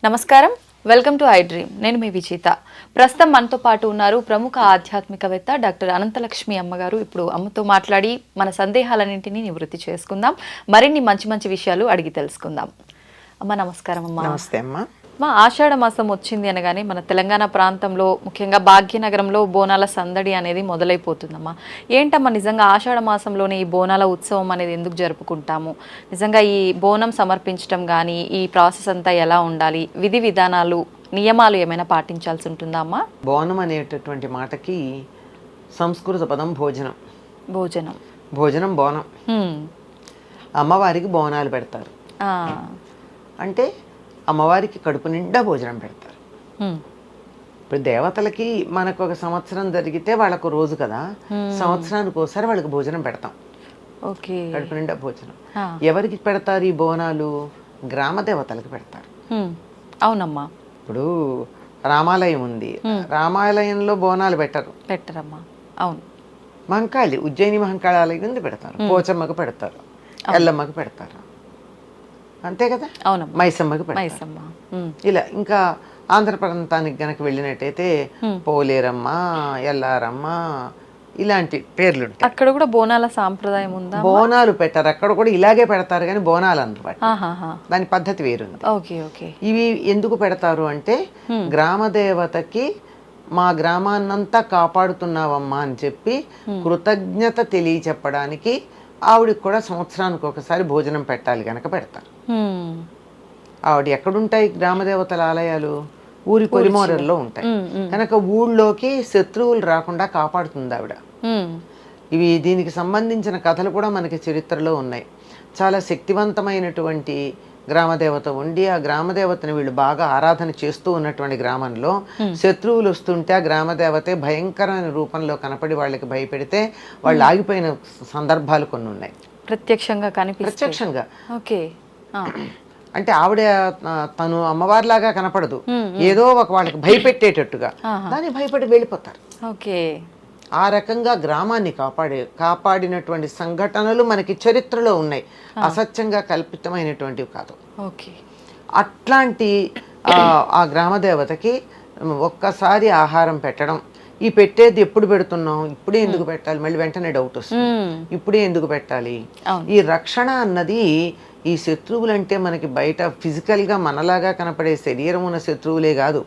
నమస్కారం, welcome to I dream. నేను మీ విజేత. ప్రస్తుతం మనతో పాటు ఉన్నారు ప్రముఖ ఆధ్యాత్మికవేత్త డాక్టర్ అనంతలక్ష్మి అమ్మగారు. ఇప్పుడు అమ్మతో మాట్లాడి మన సందేహాలన్నింటినీ నివృత్తి చేసుకుందాం, మరిన్ని మంచి మంచి విషయాలు అడిగి తెలుసుకుందాం. అమ్మ నమస్కారం. అమ్మ నమస్తే అమ్మా. మా ఆషాఢ మాసం వచ్చింది అనగానే మన తెలంగాణ ప్రాంతంలో ముఖ్యంగా భాగ్యనగరంలో బోనాల సందడి అనేది మొదలైపోతుందమ్మా. ఏంటమ్మా నిజంగా ఆషాఢ మాసంలోనే ఈ బోనాల ఉత్సవం అనేది ఎందుకు జరుపుకుంటాము? నిజంగా ఈ బోనం సమర్పించడం కానీ ఈ ప్రాసెస్ అంతా ఎలా ఉండాలి? విధి విధానాలు నియమాలు ఏమైనా పాటించాల్సి ఉంటుందా అమ్మా? బోనం అనేటటువంటి మాటకి సంస్కృత పదం భోజనం. భోజనం భోజనం బోనం. అమ్మవారికి బోనాలు పెడతారు అంటే అమ్మవారికి కడుపు నిండా భోజనం పెడతారు. ఇప్పుడు దేవతలకి మనకు ఒక సంవత్సరం జరిగితే వాళ్ళకు రోజు కదా, సంవత్సరానికి ఒకసారి వాళ్ళకి భోజనం పెడతాం. ఓకే, కడుపు నిండా భోజనం. ఎవరికి పెడతారు ఈ బోనాలు? గ్రామ దేవతలకు పెడతారు. అవునమ్మా. ఇప్పుడు రామాలయం ఉంది, రామాలయంలో బోనాలు పెట్టరమ్మా. అవును. మహంకాళి, ఉజ్జయిని మహంకాళాలయం ఉంది, పెడతారు. పోచమ్మకు పెడతారు, ఎల్లమ్మకు పెడతారు, అంతే కదా. అవునమ్మా. మైసమ్మకి పెడతారు. ఇలా ఇంకా ఆంధ్ర ప్రాంతానికి గనక వెళ్ళినట్టయితే పోలేరమ్మ, ఎల్లారమ్మ ఇలాంటి పేర్లు ఉంటాయి. అక్కడ కూడా బోనాల సాంప్రదాయం ఉందా? బోనాలు పెట్టారు అక్కడ కూడా, ఇలాగే పెడతారు కానీ బోనాలు అన్నమాట. దాని పద్ధతి వేరుంది. Okay okay. ఇవి ఎందుకు పెడతారు అంటే గ్రామ దేవతకి మా గ్రామాన్నంతా కాపాడుతున్నావమ్మా అని చెప్పి కృతజ్ఞత తెలియచెప్పడానికి ఆవిడకి కూడా సంవత్సరానికి ఒకసారి భోజనం పెట్టాలి కనుక పెడతారు. ఆవిడ ఎక్కడుంటాయి గ్రామదేవతల ఆలయాలు? ఊరి పొలిమోరల్లో ఉంటాయి కనుక ఊళ్ళోకి శత్రువులు రాకుండా కాపాడుతుంది ఆవిడ. ఇవి దీనికి సంబంధించిన కథలు కూడా మనకి చరిత్రలో ఉన్నాయి. చాలా శక్తివంతమైనటువంటి గ్రామదేవత ఉండి ఆ గ్రామదేవతని వీళ్ళు బాగా ఆరాధన చేస్తూ ఉన్నటువంటి గ్రామంలో శత్రువులు వస్తుంటే ఆ గ్రామదేవతే భయంకరమైన రూపంలో కనపడి వాళ్ళకి భయపెడితే వాళ్ళు ఆగిపోయిన సందర్భాలు కొన్ని ఉన్నాయి. ప్రత్యక్షంగా ప్రత్యక్షంగా. ఓకే. అంటే ఆవిడ తను అమ్మవారిలాగా కనపడదు, ఏదో ఒక వాళ్ళకి భయపెట్టేటట్టుగా దాన్ని భయపడి వెళ్ళిపోతారు. ఓకే. ఆ రకంగా గ్రామాన్ని కాపాడినటువంటి సంఘటనలు మనకి చరిత్రలో ఉన్నాయి, అసత్యంగా కల్పితమైనటువంటివి కాదు. ఓకే. అట్లాంటి ఆ గ్రామదేవతకి ఒక్కసారి ఆహారం పెట్టడం, ఈ పెట్టేది ఎప్పుడు పెడుతున్నాం, ఇప్పుడే ఎందుకు పెట్టాలి, మళ్ళీ వెంటనే డౌట్ వస్తుంది, ఇప్పుడే ఎందుకు పెట్టాలి. ఈ రక్షణ అన్నది ఈ శత్రువులంటే మనకి బయట ఫిజికల్ గా మనలాగా కనపడే శరీరం ఉన్న శత్రువులే కాదు,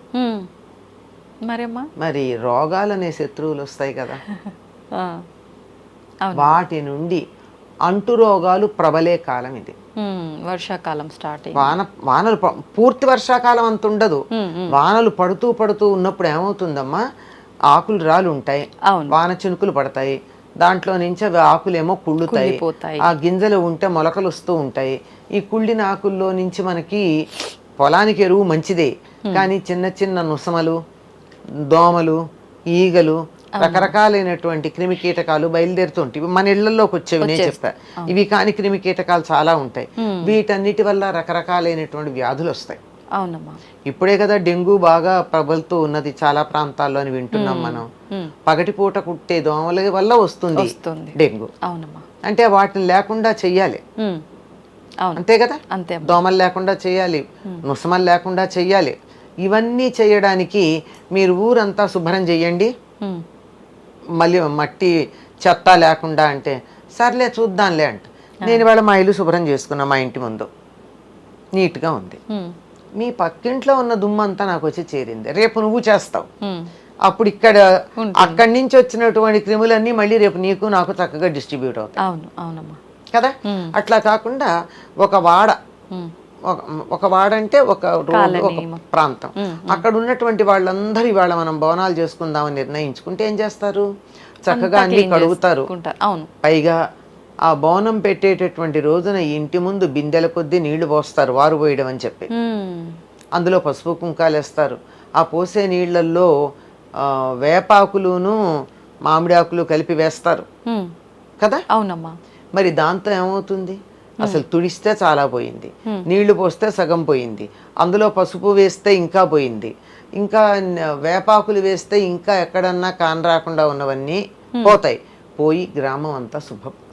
మరి రోగాలు అనే శత్రువులు వస్తాయి కదా, వాటి నుండి అంటు రోగాలు ప్రబలే కాలం ఇది. వర్షాకాలం స్టార్ట్. వానలు పూర్తి వర్షాకాలం అంత ఉండదు, వానలు పడుతూ పడుతూ ఉన్నప్పుడు ఏమవుతుందమ్మా, ఆకులు రాలు ఉంటాయి, వాన చినుకులు పడతాయి, దాంట్లో నుంచి అవి ఆకులేమో కుళ్ళుతాయి, ఆ గింజలు ఉంటే మొలకలు వస్తూ ఉంటాయి. ఈ కుళ్ళిన ఆకుల్లో నుంచి మనకి పొలానికి ఎరువు మంచిదే, కానీ చిన్న చిన్న నుసమలు, దోమలు, ఈగలు, రకరకాలైనటువంటి క్రిమి కీటకాలు బయలుదేరుతుంటాయి. మన ఇళ్లలోకి వచ్చేవి నేను చెప్పా, ఇవి కాని క్రిమి కీటకాలు చాలా ఉంటాయి. వీటన్నిటి వల్ల రకరకాలైనటువంటి వ్యాధులు వస్తాయి. అవునమ్మా. ఇప్పుడే కదా డెంగ్యూ బాగా ప్రబలుతూ ఉన్నది చాలా ప్రాంతాల్లో అని వింటున్నాం మనం. పగటిపూట కుట్టే దోమల వల్ల వస్తుంది డెంగ్యూ. అవునమ్మా. అంటే వాటిని లేకుండా చెయ్యాలి, అంతే కదా. అంతే. దోమలు లేకుండా చెయ్యాలి, నుసమలు లేకుండా చెయ్యాలి. ఇవన్నీ చేయడానికి మీరు ఊరంతా శుభ్రం చెయ్యండి, మళ్ళీ మట్టి చెత్త లేకుండా అంటే సర్లే చూద్దాంలే అంట. నేను ఇవాళ మా ఇల్లు శుభ్రం చేసుకున్నా, మా ఇంటి ముందు నీట్గా ఉంది, మీ పక్కింట్లో ఉన్న దుమ్మంతా నాకు వచ్చి చేరింది, రేపు నువ్వు చేస్తావు, అప్పుడు అక్కడి నుంచి వచ్చినటువంటి క్రిములన్నీ మళ్ళీ రేపు నీకు నాకు చక్కగా డిస్ట్రిబ్యూట్ అవుతాయి కదా. అట్లా కాకుండా ఒక వాడ అంటే ఒక రోడ్డు, ఒక ప్రాంతం, అక్కడ ఉన్నటువంటి వాళ్ళందరూ ఇవాళ మనం బోనాలు చేసుకుందామని నిర్ణయించుకుంటే ఏం చేస్తారు, చక్కగా అన్ని కడుగుతారు. పైగా ఆ బోనం పెట్టేటటువంటి రోజున ఇంటి ముందు బిందెల కొద్దీ నీళ్లు పోస్తారు, వారు పోయడం అని చెప్పి. అందులో పసుపు కుంకాలు వేస్తారు. ఆ పోసే నీళ్లలో వేపాకులును మామిడి ఆకులు కలిపి వేస్తారు కదా. అవునమ్మా. మరి దాంతో ఏమవుతుంది, అసలు తుడిస్తే చాలా పోయింది, నీళ్లు పోస్తే సగం పోయింది, అందులో పసుపు వేస్తే ఇంకా పోయింది, ఇంకా వేపాకులు వేస్తే ఇంకా ఎక్కడన్నా కాన్ రాకుండా ఉన్నవన్నీ పోతాయి, పోయి గ్రామం అంతా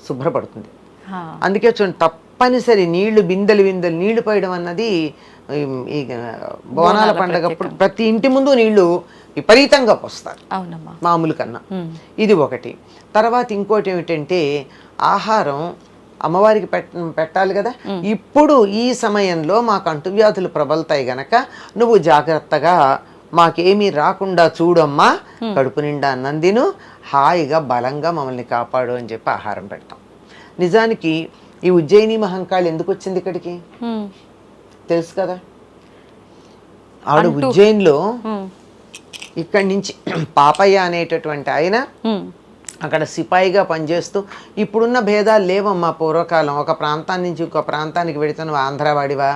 శుభ్రపడుతుంది. అందుకే చూడండి, తప్పనిసరి నీళ్లు బిందెలు నీళ్లు పోయడం అన్నది ఈ బోనాల పండగప్పుడు ప్రతి ఇంటి ముందు నీళ్లు విపరీతంగా పోస్తారు అవునమ్మా. మామూలు కన్నా. ఇది ఒకటి. తర్వాత ఇంకోటి ఏమిటంటే ఆహారం అమ్మవారికి పెట్టాలి కదా. ఇప్పుడు ఈ సమయంలో మాకు అంటువ్యాధులు ప్రబలుతాయి గనక నువ్వు జాగ్రత్తగా మాకేమీ రాకుండా చూడమ్మా, కడుపు నిండా అన్నం తిను, హాయిగా బలంగా మమ్మల్ని కాపాడు అని చెప్పి ఆహారం పెడతాం. నిజానికి ఈ ఉజ్జయిని మహంకాళి ఎందుకు వచ్చింది ఇక్కడికి తెలుసు కదా. ఆవిడ ఉజ్జయిన్లో ఇక్కడి నుంచి పాపయ్య అనేటటువంటి ఆయన అక్కడ సిపాయిగా పనిచేస్తూ, ఇప్పుడున్న భేదాలు లేవమ్మా. పూర్వకాలం ఒక ప్రాంతాన్ని నుంచి ఇంకో ప్రాంతానికి వెళితే నువ్వు ఆంధ్ర వాడివా,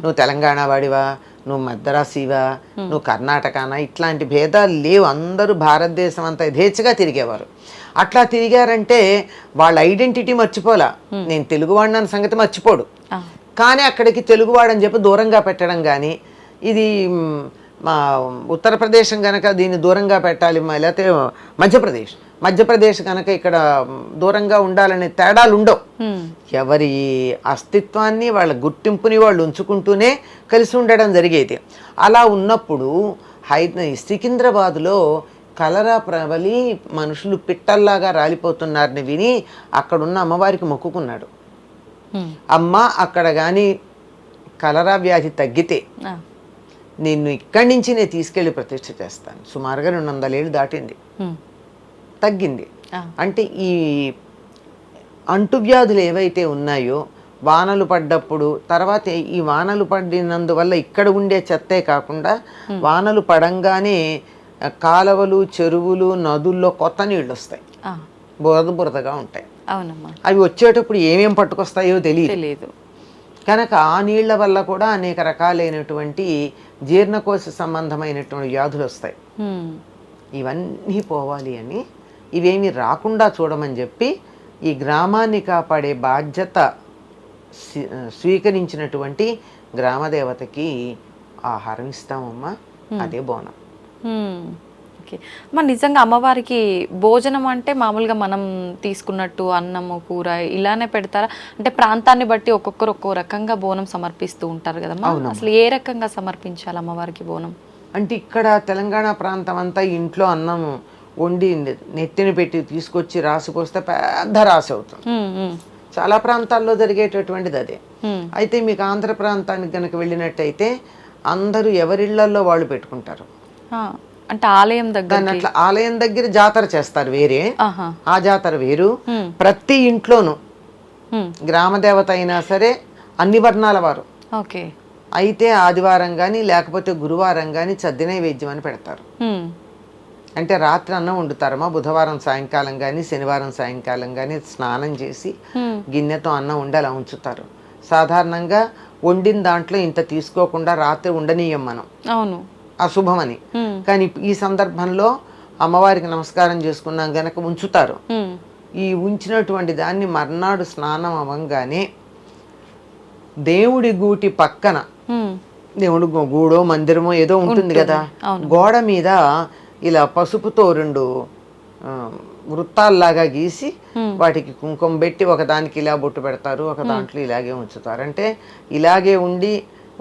నువ్వు తెలంగాణ వాడివా, నువ్వు మద్రాసీవా, నువ్వు కర్ణాటకనా, ఇట్లాంటి భేదాలు లేవు. అందరూ భారతదేశం అంతా యథేచ్ఛగా తిరిగేవారు. అట్లా తిరిగారంటే వాళ్ళ ఐడెంటిటీ మర్చిపోలా. నేను తెలుగువాడిని అన్న సంగతి మర్చిపోడు. కానీ అక్కడికి తెలుగువాడని చెప్పి దూరంగా పెట్టడం కానీ, ఇది మా ఉత్తరప్రదేశ్ కనుక దీన్ని దూరంగా పెట్టాలి, లేకపోతే మధ్యప్రదేశ్ కనుక ఇక్కడ దూరంగా ఉండాలనే తేడాలు ఉండవు. ఎవరి అస్తిత్వాన్ని వాళ్ళ గుర్తింపుని వాళ్ళు ఉంచుకుంటూనే కలిసి ఉండడం జరిగేది. అలా ఉన్నప్పుడు సికింద్రాబాద్లో కలరా ప్రబలి మనుషులు పిట్టల్లాగా రాలిపోతున్నారని విని అక్కడున్న అమ్మవారికి మొక్కుకున్నాడు. అమ్మ, అక్కడ కానీ కలరా వ్యాధి తగ్గితే నిన్ను ఇక్కడి నుంచి నేను తీసుకెళ్ళి ప్రతిష్ఠ చేస్తాను. సుమారుగా 200 ఏళ్ళు దాటింది, తగ్గింది. అంటే ఈ అంటువ్యాధులు ఏవైతే ఉన్నాయో వానలు పడ్డప్పుడు, తర్వాత ఈ వానలు పడినందువల్ల ఇక్కడ ఉండే చెత్తే కాకుండా వానలు పడంగానే కాలువలు, చెరువులు, నదుల్లో కొత్త నీళ్ళు వస్తాయి, బురదగా ఉంటాయి. అవి వచ్చేటప్పుడు ఏమేం పట్టుకొస్తాయో తెలియదు కనుక ఆ నీళ్ల వల్ల కూడా అనేక రకాలైనటువంటి జీర్ణకోశ సంబంధమైనటువంటి వ్యాధులు వస్తాయి. ఇవన్నీ పోవాలి అని, ఇవేమి రాకుండా చూడమని చెప్పి ఈ గ్రామాన్ని కాపాడే బాధ్యత స్వీకరించినటువంటి గ్రామదేవతకి ఆహారం ఇస్తామమ్మా. అదే బోనం. ఓకే. మరి నిజంగా అమ్మవారికి భోజనం అంటే మామూలుగా మనం తీసుకున్నట్టు అన్నము, కూర ఇలానే పెడతారా? అంటే ప్రాంతాన్ని బట్టి ఒక్కొక్కరు ఒక్కో రకంగా బోనం సమర్పిస్తూ ఉంటారు కదమ్మా. అసలు ఏ రకంగా సమర్పించాలి అమ్మవారికి బోనం? అంటే ఇక్కడ తెలంగాణ ప్రాంతం అంతా ఇంట్లో అన్నం వండి నెత్తిని పెట్టి తీసుకొచ్చి రాసిపోస్తే పెద్ద రాసి అవుతుంది. చాలా ప్రాంతాల్లో జరిగేటటువంటిది అదే. అయితే మీకు ఆంధ్ర ప్రాంతానికి కనుక వెళ్ళినట్టయితే అందరూ ఎవరిళ్లలో వాళ్ళు పెట్టుకుంటారు. అంటే ఆలయం దగ్గర, అట్లా ఆలయం దగ్గర జాతర చేస్తారు వేరే, ఆ జాతర వేరు. ప్రతి ఇంట్లోనూ గ్రామదేవత అయినా సరే అన్ని వర్ణాల వారు అయితే ఆదివారం కానీ లేకపోతే గురువారం కానీ సద్ది నైవేద్యం అని పెడతారు. అంటే రాత్రి అన్నం వండుతారమ్మా. బుధవారం సాయంకాలం కానీ శనివారం సాయంకాలం కానీ స్నానం చేసి గిన్నెతో అన్నం వండి అలా ఉంచుతారు. సాధారణంగా వండిన దాంట్లో ఇంత తీసుకోకుండా రాత్రి ఉండనీయం మనం, అవును అశుభమని. కానీ ఈ సందర్భంలో అమ్మవారికి నమస్కారం చేసుకున్నాం గనక ఉంచుతారు. ఈ ఉంచినటువంటి దాన్ని మర్నాడు స్నానం అవ్వంగానే దేవుడి గూటి పక్కన, దేవుడి గూడో మందిరమో ఏదో ఉంటుంది కదా, గోడ మీద ఇలా పసుపుతో 2 వృత్తాల్లాగా గీసి వాటికి కుంకుమ పెట్టి ఒకదానికి ఇలా బొట్టు పెడతారు, ఒక దాంట్లో ఇలాగే ఉంచుతారు. అంటే ఇలాగే ఉండి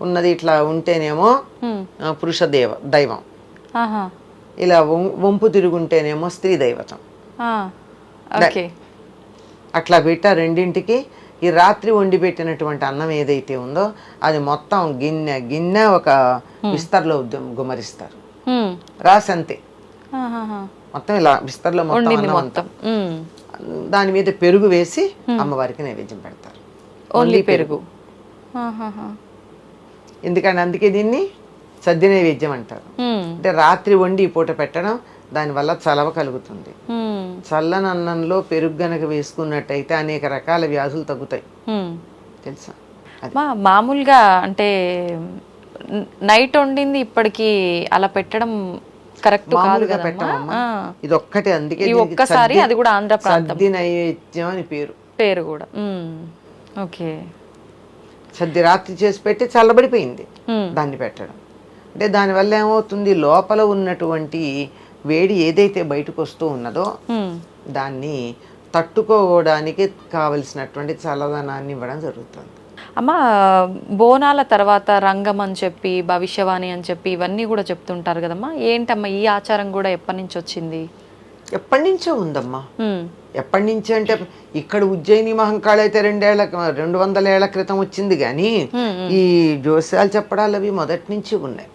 ఉన్నది ఇట్లా ఉంటేనేమో పురుష దైవం, ఇలా వంపు తిరుగుంటేనేమో స్త్రీ దైవతం. అట్లా పెట్ట రెండింటికి ఈ రాత్రి వండి పెట్టినటువంటి అన్నం ఏదైతే ఉందో అది మొత్తం గిన్నె ఒక విస్తర్లో గుమరిస్తారు. రాసి అంతే మొత్తం ఇలా విస్తర్లో మొత్తం దాని మీద పెరుగు వేసి అమ్మవారికి నైవేద్యం పెడతారు. ఓన్లీ పెరుగు. ఎందుకంటే అందుకే దీన్ని సద్ది నైవేద్యం అంటారు. అంటే రాత్రి వండి ఈ పూట పెట్టడం, దానివల్ల చలవ కలుగుతుంది. చల్లని అన్నంలో పెరుగు గనక వేసుకున్నట్టయితే అనేక రకాల వ్యాధులు తగ్గుతాయి తెలుసా. మామూలుగా అంటే నైట్ వండింది ఇప్పటికి అలా పెట్టడం కరెక్ట్ కాదుగా పెట్టమమ్మా. ఇది ఒక్కటే, అందుకే ఒక్కసారి అది కూడా ఆంధ్ర ప్రాంతం సద్ది నైవేద్యం అని పేరు కూడా. ఓకే. సద్ది రాత్రి చేసి పెట్టి చల్లబడిపోయింది దాన్ని పెట్టడం. అంటే దానివల్ల ఏమవుతుంది, లోపల ఉన్నటువంటి వేడి ఏదైతే బయటకు వస్తూ ఉన్నదో దాన్ని తట్టుకోవడానికి కావలసినటువంటి చల్లదనాన్ని ఇవ్వడం జరుగుతుంది. అమ్మ, బోనాల తర్వాత రంగం అని చెప్పి భవిష్యవాణి అని చెప్పి ఇవన్నీ కూడా చెప్తుంటారు కదమ్మా, ఏంటమ్మా ఈ ఆచారం కూడా ఎప్పటి నుంచి వచ్చింది? ఎప్పటి నుంచో ఉందమ్మా. ఎప్పటి నుంచి అంటే ఇక్కడ ఉజ్జయిని మహంకాళి అయితే 200 ఏళ్ల క్రితం వచ్చింది, కానీ ఈ జోస్యాలు చెప్పడాలు అవి మొదటి నుంచి ఉన్నాయి.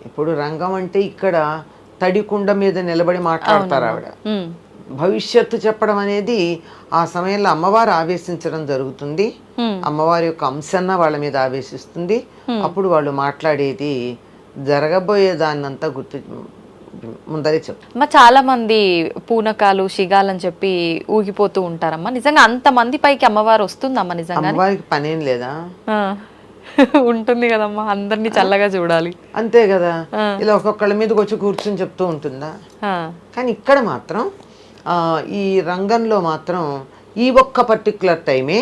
ఇప్పుడు రంగం అంటే ఇక్కడ తడికుండ మీద నిలబడి మాట్లాడతారు ఆవిడ. భవిష్యత్తు చెప్పడం అనేది ఆ సమయంలో అమ్మవారు ఆవేశించడం జరుగుతుంది. అమ్మవారి యొక్క అంశన్న వాళ్ళ మీద ఆవేశిస్తుంది. అప్పుడు వాళ్ళు మాట్లాడేది జరగబోయే దాన్నంతా ముందరే చెప్తారు. చాలా మంది పూనకాలు శిగాలని చెప్పి ఊగిపోతూ ఉంటారమ్మా, నిజంగా అంత మంది పైకి అమ్మవారు వస్తుందమ్మా? నిజంగా అమ్మవారికి పనేం లేదా? ఉంటుంది కదమ్మా, అందరినీ చల్లగా చూడాలి. అంతే కదా, ఇలా ఒక్కొక్కళ్ళ మీదకి వచ్చి కూర్చొని చెప్తూ ఉంటుందా? కానీ ఇక్కడ మాత్రం ఈ రంగంలో మాత్రం ఈ ఒక్క పర్టికులర్ టైమే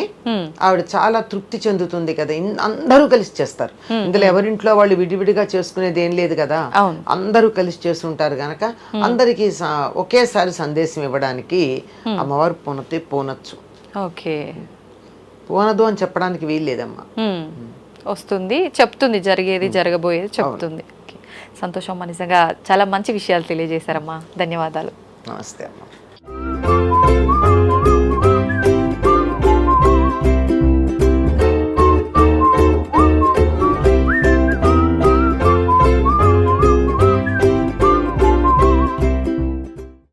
ఆవిడ చాలా తృప్తి చెందుతుంది కదా. అందరూ కలిసి చేస్తారు. ఇందులో ఎవరింట్లో వాళ్ళు విడివిడిగా చేసుకునేది ఏం లేదు కదా, అందరూ కలిసి చేస్తుంటారు గనక అందరికి ఒకేసారి సందేశం ఇవ్వడానికి అమ్మవారు పోనొచ్చు. ఓకే, పోనదు అని చెప్పడానికి వీల్లేదమ్మా. వస్తుంది, చెప్తుంది, జరిగేది జరగబోయేది చెప్తుంది. సంతోషం అమ్మా, నిజంగా చాలా మంచి విషయాలు తెలియజేశారమ్మా, ధన్యవాదాలు. నమస్తే అమ్మా.